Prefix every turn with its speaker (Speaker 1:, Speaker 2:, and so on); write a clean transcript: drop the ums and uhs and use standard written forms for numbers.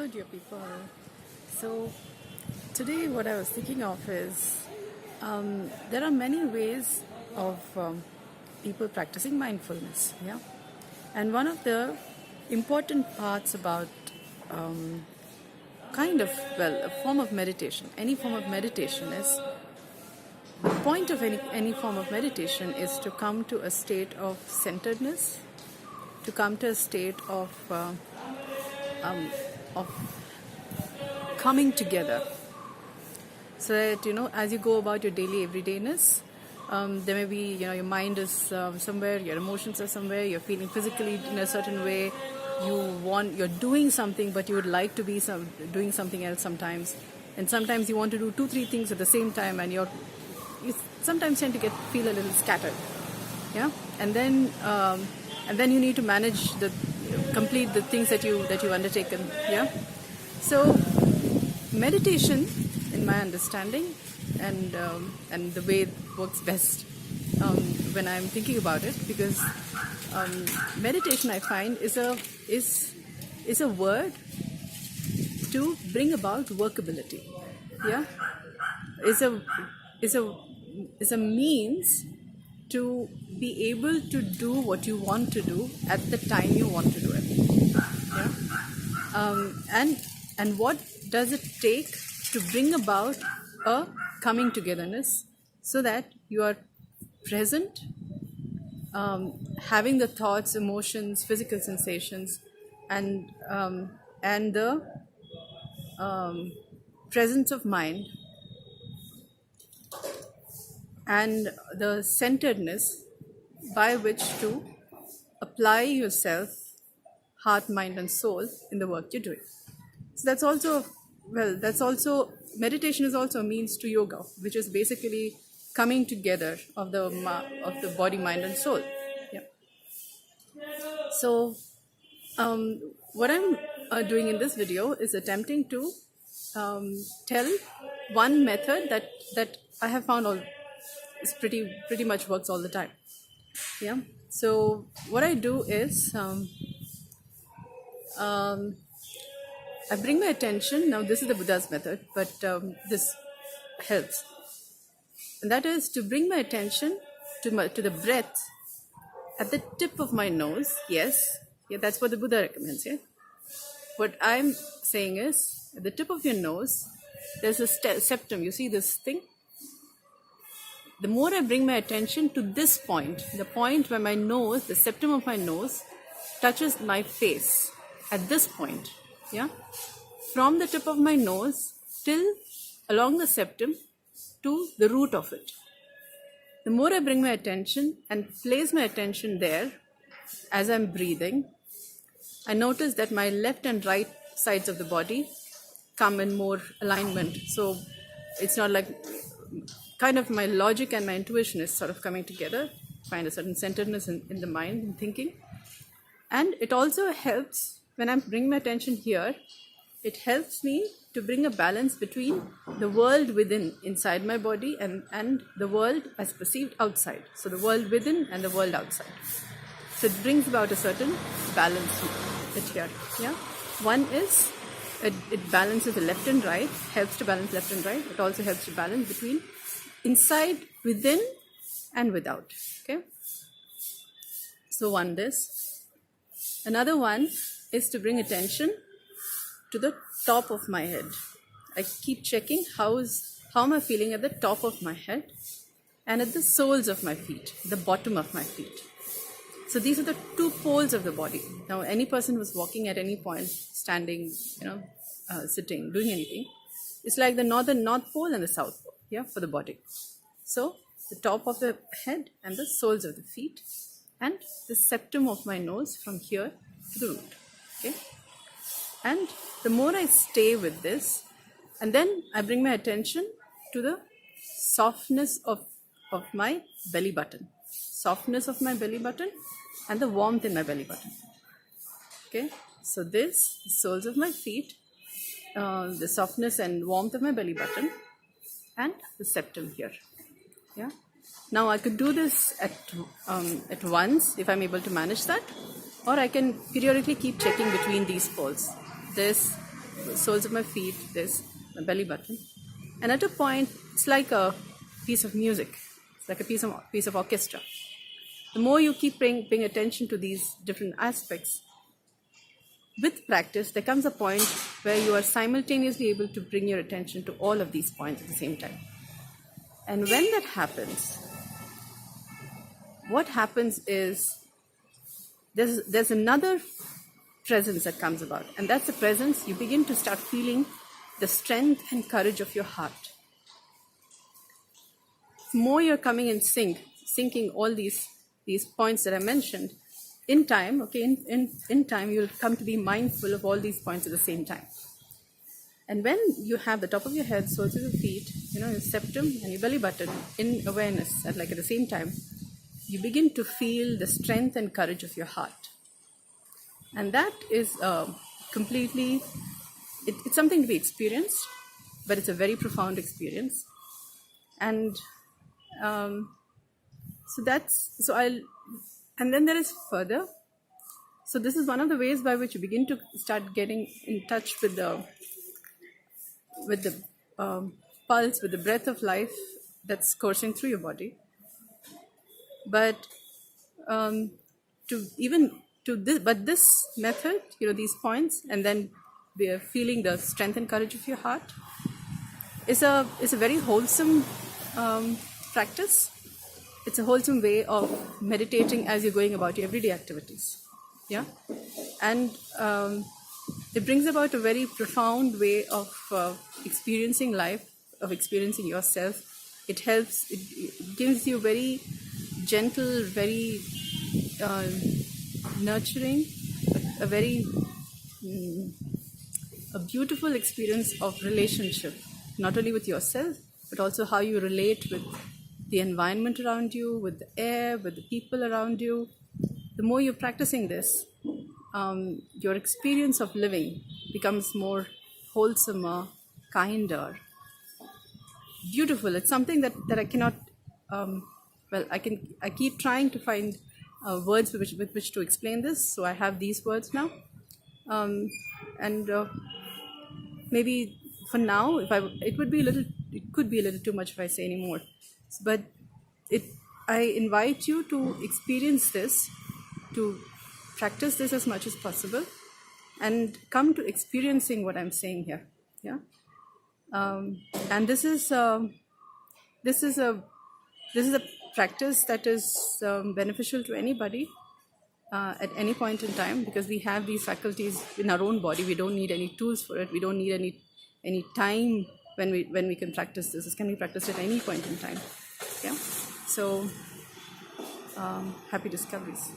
Speaker 1: Hello, dear people. So, today what I was thinking of is there are many ways of people practicing mindfulness, yeah? And one of the important parts about a form of meditation, any form of meditation is, the point of any form of meditation is to come to a state of centeredness, to come to a state of coming together, so that as you go about your daily everydayness, there may be your mind is somewhere, your emotions are somewhere, you're feeling physically in a certain way, you're doing something, but you would like to be doing something else sometimes, and sometimes you want to do 2-3 things at the same time, and you sometimes tend to feel a little scattered, yeah, and then you need to manage complete the things that you've undertaken, yeah. So meditation, in my understanding, and the way it works best when I'm thinking about it, because meditation, I find, is a word to bring about workability, yeah, is a means to be able to do what you want to do at the time you want to do it, yeah. And what does it take to bring about a coming togetherness, so that you are present, having the thoughts, emotions, physical sensations, and the presence of mind, and the centeredness by which to apply yourself, heart, mind, and soul, in the work you're doing. So that's also meditation is also a means to yoga, which is basically coming together of the body, mind, and soul. Yeah. So what I'm doing in this video is attempting to tell one method that I have found is pretty much works all the time. Yeah. So what I do is I bring my attention. Now this is the Buddha's method, but this helps. And that is to bring my attention to the breath at the tip of my nose. Yes, yeah, that's what the Buddha recommends. Yeah. What I'm saying is, at the tip of your nose, there's a septum. You see this thing? The more I bring my attention to this point, the point where my nose, the septum of my nose, touches my face, at this point, yeah, from the tip of my nose till along the septum to the root of it. The more I bring my attention and place my attention there as I'm breathing, I notice that my left and right sides of the body come in more alignment. So it's not like, kind of, my logic and my intuition is sort of coming together, find a certain centeredness in the mind and thinking. And it also helps, when I'm bringing my attention here, it helps me to bring a balance between the world within, inside my body, and the world as perceived outside. So the world within and the world outside. So it brings about a certain balance here. Yeah. One is, it balances the left and right, helps to balance left and right. It also helps to balance between inside, within, and without. Okay. So one this. Another one is to bring attention to the top of my head. I keep checking how am I feeling at the top of my head and at the soles of my feet, the bottom of my feet. So these are the two poles of the body. Now, any person who's walking at any point, standing, sitting, doing anything, it's like the north pole and the south pole, yeah, for the body. So the top of the head and the soles of the feet, and the septum of my nose from here to the root. Okay. And the more I stay with this, and then I bring my attention to the softness of my belly button. Softness of my belly button and the warmth in my belly button. Okay. So this, the soles of my feet, the softness and warmth of my belly button, and the septum here. Yeah. Now I could do this at once if I'm able to manage that, or I can periodically keep checking between these poles. This soles of my feet, there's my belly button. And at a point, it's like a piece of music. It's like a piece of orchestra. The more you keep paying attention to these different aspects, with practice, there comes a point where you are simultaneously able to bring your attention to all of these points at the same time. And when that happens, what happens is there's another presence that comes about. And that's the presence, you begin to start feeling the strength and courage of your heart. The more you're coming in syncing all these points that I mentioned, in time, in time, you'll come to be mindful of all these points at the same time. And when you have the top of your head, soles of your feet, your septum and your belly button in awareness at the same time, you begin to feel the strength and courage of your heart. And that is completely, it's something to be experienced, but it's a very profound experience. And and then there is further. So this is one of the ways by which you begin to start getting in touch with the pulse, with the breath of life that's coursing through your body. But this method, these points, and then we are feeling the strength and courage of your heart, is a very wholesome practice. It's a wholesome way of meditating as you're going about your everyday activities. Yeah, and it brings about a very profound way of experiencing life, of experiencing yourself. It helps. It gives you very gentle, very nurturing, a very a beautiful experience of relationship, not only with yourself, but also how you relate with the environment around you, with the air, with the people around you. The more you're practicing this, your experience of living becomes more wholesomer, kinder, beautiful. It's something that I cannot, I keep trying to find words with which to explain this. So I have these words now. Maybe for now, it could be a little too much if I say any more. But I invite you to experience this, to practice this as much as possible, and come to experiencing what I'm saying here. Yeah, and this is a practice that is beneficial to anybody at any point in time, because we have these faculties in our own body. We don't need any tools for it. We don't need any time when we can practice this. This can be practiced at any point in time. Yeah. So happy discoveries.